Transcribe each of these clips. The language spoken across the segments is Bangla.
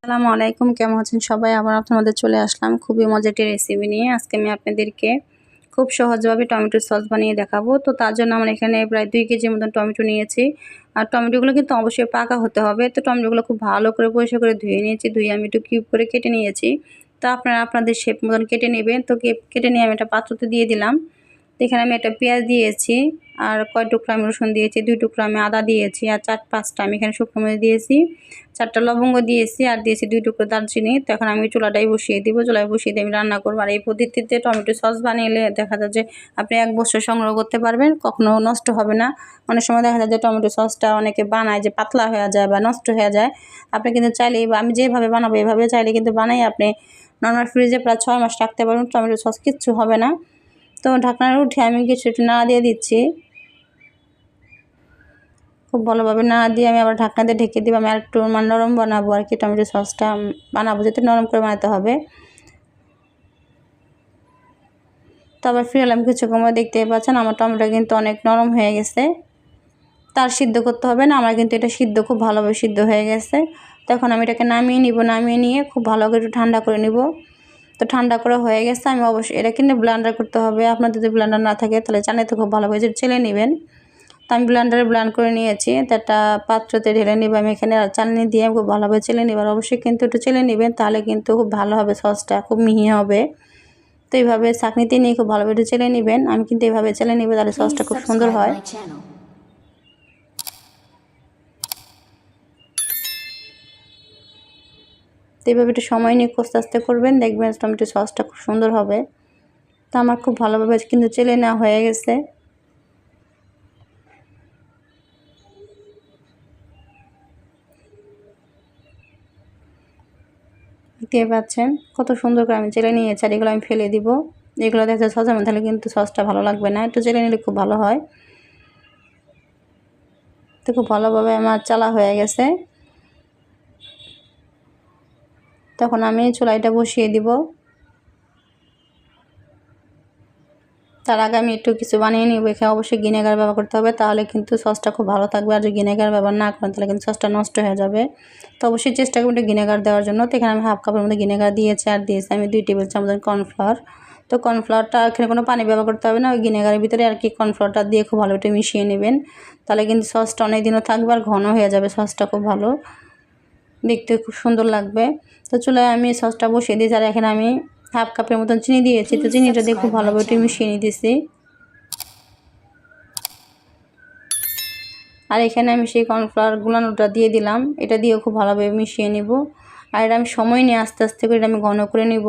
আসসালামু আলাইকুম, কেমন আছেন সবাই? আবার আপনাদের চলে আসলাম খুবই মজার একটি রেসিপি নিয়ে। আজকে আমি আপনাদেরকে খুব সহজভাবে টমেটো সস বানিয়ে দেখাবো। তো তার জন্য আমরা এখানে প্রায় 2 কেজি মতন টমেটো নিয়েছি। আর টমেটোগুলো কিন্তু অবশ্যই পাকা হতে হবে। তো টমেটোগুলো খুব ভালো করে পরিষ্কার করে ধুয়ে নিয়েছি। ধুয়ে আমি একটু কিউব করে কেটে নিয়েছি। তো আপনারা আপনাদের শেপ মতন কেটে নেবেন। তো কেটে নিয়ে আমি একটা পাত্রতে দিয়ে দিলাম। তো এখানে আমি একটা পেঁয়াজ দিয়েছি, আর কয় টুকরা আমি রসুন দিয়েছি, 2 টুকরা আমি আদা দিয়েছি, আর 4-5টা আমি এখানে শুকনো মরিচ দিয়েছি, 4টা লবঙ্গ দিয়েছি, আর দিয়েছি 2 টুকরো দারচিনি। তো এখন আমি চুলাটাই বসিয়ে দিব। চুলায় বসিয়ে দিয়ে আমি রান্না করবো। আর এই পদ্ধতিতে টমেটো সস বানিয়ে দেখা যায় যে আপনি 1 বছর সংগ্রহ করতে পারবেন, কখনো নষ্ট হবে না। অনেক সময় দেখা যায় যে টমেটো সসটা অনেকে বানায় যে পাতলা হয়ে যায় বা নষ্ট হয়ে যায়। আপনি কিন্তু চাইলেই, বা আমি যেভাবে বানাবো এভাবে চাইলে কিন্তু বানাই আপনি নর্মাল ফ্রিজে প্রায় 6 মাস রাখতে পারবেন। টমেটো সস কিচ্ছু হবে না। তো ঢাকনাটা উঠে আমি কিছু একটু নাড়া দিয়ে দিচ্ছি। খুব ভালোভাবে নাড়া দিয়ে আমি আবার ঢাকনা দিয়ে ঢেকে দিব। আমি আর একটু নরম বানাবো আর কি, টমেটো সসটা বানাবো যাতে নরম করে বানাতে হবে। তো আবার ফিরে এলাম কিছুক্ষণ পর, দেখতে পাচ্ছেন আমার টমেটো কিন্তু অনেক নরম হয়ে গেছে। তার সিদ্ধ করতে হবে না, আমার কিন্তু এটা সিদ্ধ খুব ভালোভাবে সিদ্ধ হয়ে গেছে। তখন আমি এটাকে নামিয়ে নিব। নামিয়ে নিয়ে খুব ভালো করে একটু ঠান্ডা করে নিব। তো ঠান্ডা করে হয়ে গেছে। আমি অবশ্যই এটা কিন্তু ব্লেন্ডার করতে হবে। আপনাদের যদি ব্লেন্ডার না থাকে তাহলে চানাতে খুব ভালোভাবে চেলে নেবেন। তো আমি ব্লেন্ডারে ব্লেন্ড করে নিয়েছি। তো একটা পাত্রতে ঢেলে নিব। আমি এখানে চালনি দিয়ে খুব ভালোভাবে চেলে নিব। আর অবশ্যই কিন্তু একটু চেলে নেবেন, তাহলে কিন্তু খুব ভালো হবে, সসটা খুব মিহি হবে। তো এইভাবে ছাঁকনিতে নিয়ে খুব ভালোভাবে একটু চেলে নেবেন। আমি কিন্তু এইভাবে চেলে নিব, তাহলে সসটা খুব সুন্দর হয়। তো এইভাবে একটু সময় নিয়ে আস্তে আস্তে করবেন, দেখবেন টমেটো সসটা খুব সুন্দর হবে। তো আমার খুব ভালোভাবে কিন্তু চেলে নেওয়া হয়ে গেছে। দেখতে পাচ্ছেন কত সুন্দর করে আমি চেলে নিয়েছি। আর এগুলো আমি ফেলে দিব। এগুলো দেখা সসের মধ্যে তাহলে কিন্তু সসটা ভালো লাগবে না, একটু চেলে নিলে খুব ভালো হয়। তো খুব ভালোভাবে আমার চালা হয়ে গেছে। তখন আমি চুলাইটা বসিয়ে দিব। তার আগে আমি একটু কিছু বানিয়ে নিব। এখানে অবশ্যই ভিনেগার ব্যবহার করতে হবে, তাহলে কিন্তু সসটা খুব ভালো থাকবে। আর যদি ভিনেগার ব্যবহার না করেন তাহলে কিন্তু সসটা নষ্ট হয়ে যাবে। তো অবশ্যই চেষ্টা করবেন একটু ভিনেগার দেওয়ার জন্য। তো এখানে আমি হাফ কাপের মধ্যে ভিনেগার দিয়েছি, আর দিয়েছি আমি 2 টেবিল চামচ কর্নফ্লাওয়ার। তো কর্নফ্লাওয়ারটা এখানে কোনো পানি ব্যবহার করতে হবে না, ওই ভিনেগারের ভিতরে আর কি কর্নফ্লাওয়ারটা দিয়ে খুব ভালো একটু মিশিয়ে নেবেন। তাহলে কিন্তু সসটা অনেক দিনও থাকবে, আর ঘন হয়ে যাবে। সসটা খুব ভালো দেখতে, খুব সুন্দর লাগবে। তো চুলায় আমি সসটা বসিয়ে দিয়েছি। আর এখানে আমি হাফ কাপের মতন চিনি দিয়েছি। তো চিনিটা দিয়ে খুব ভালোভাবে একটু মিশিয়ে নিতেছি। আর এখানে আমি সেই কর্নফ্লাওয়ার গুলানোটা দিয়ে দিলাম। এটা দিয়েও খুব ভালোভাবে মিশিয়ে নিব। আর এটা আমি সময় নিয়ে আস্তে আস্তে করে এটা আমি ঘন করে নিব।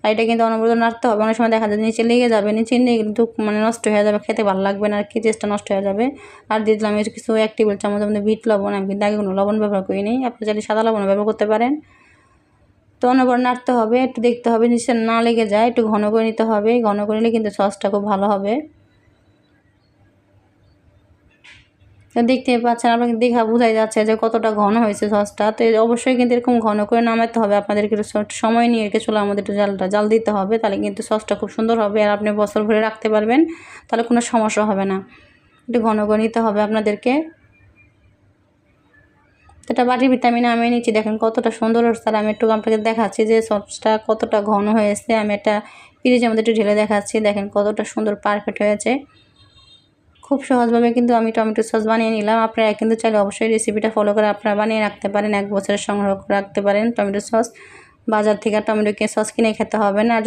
আর এটা কিন্তু অনবরত নাড়তে হবে। অনেক সময় দেখা যায় নিচে লেগে যাবে, নিচে নিয়ে কিন্তু নষ্ট হয়ে যাবে, খেতে ভালো লাগবে না আর কি, টেস্টটা নষ্ট হয়ে যাবে। আর দিয়ে দিলাম কিছু 1 টেবিল চামচের মধ্যে বিট লবণ। আমি কিন্তু আগে কোনো লবণ ব্যবহার করিনি, আপনি চাইলে সাদা লবণ ব্যবহার করতে পারেন। তো অনবরত নাড়তে হবে, একটু দেখতে হবে নিচে না লেগে যায়, একটু ঘন করে নিতে হবে। ঘন করে নিলে কিন্তু সসটা খুব ভালো হবে। তো দেখতে পাচ্ছেন, আপনাকে দেখা বোঝাই যাচ্ছে যে কতটা ঘন হয়েছে সসটা। তো অবশ্যই কিন্তু এরকম ঘন করে নামাতে হবে। আপনাদেরকে একটু সময় নিয়ে এঁকে চুলার মধ্যে একটু জাল দিতে হবে, তাহলে কিন্তু সসটা খুব সুন্দর হবে। আর আপনি বছর ভরে রাখতে পারবেন, তাহলে কোনো সমস্যা হবে না। একটু ঘন করে নিতে হবে আপনাদেরকে। তো এটা বাটির ভিতরে আমি নামিয়ে নিচ্ছি। দেখেন কতটা সুন্দর হচ্ছে। আর আমি একটু আপনাকে দেখাচ্ছি যে সসটা কতটা ঘন হয়েছে। আমি একটা পিরিচের মধ্যে একটু ঢেলে দেখাচ্ছি। দেখেন কতটা সুন্দর পারফেক্ট হয়েছে। খুব সহজভাবে কিন্তু আমি টমেটো সস বানিয়ে নিলাম। আপনারা কিন্তু চাইলে অবশ্যই রেসিপিটা ফলো করে আপনারা বানিয়ে রাখতে পারেন, 1 বছরের সংগ্রহ করে রাখতে পারেন টমেটো সস। বাজার থেকে টমেটো সস কিনে খেতে হবে না। আর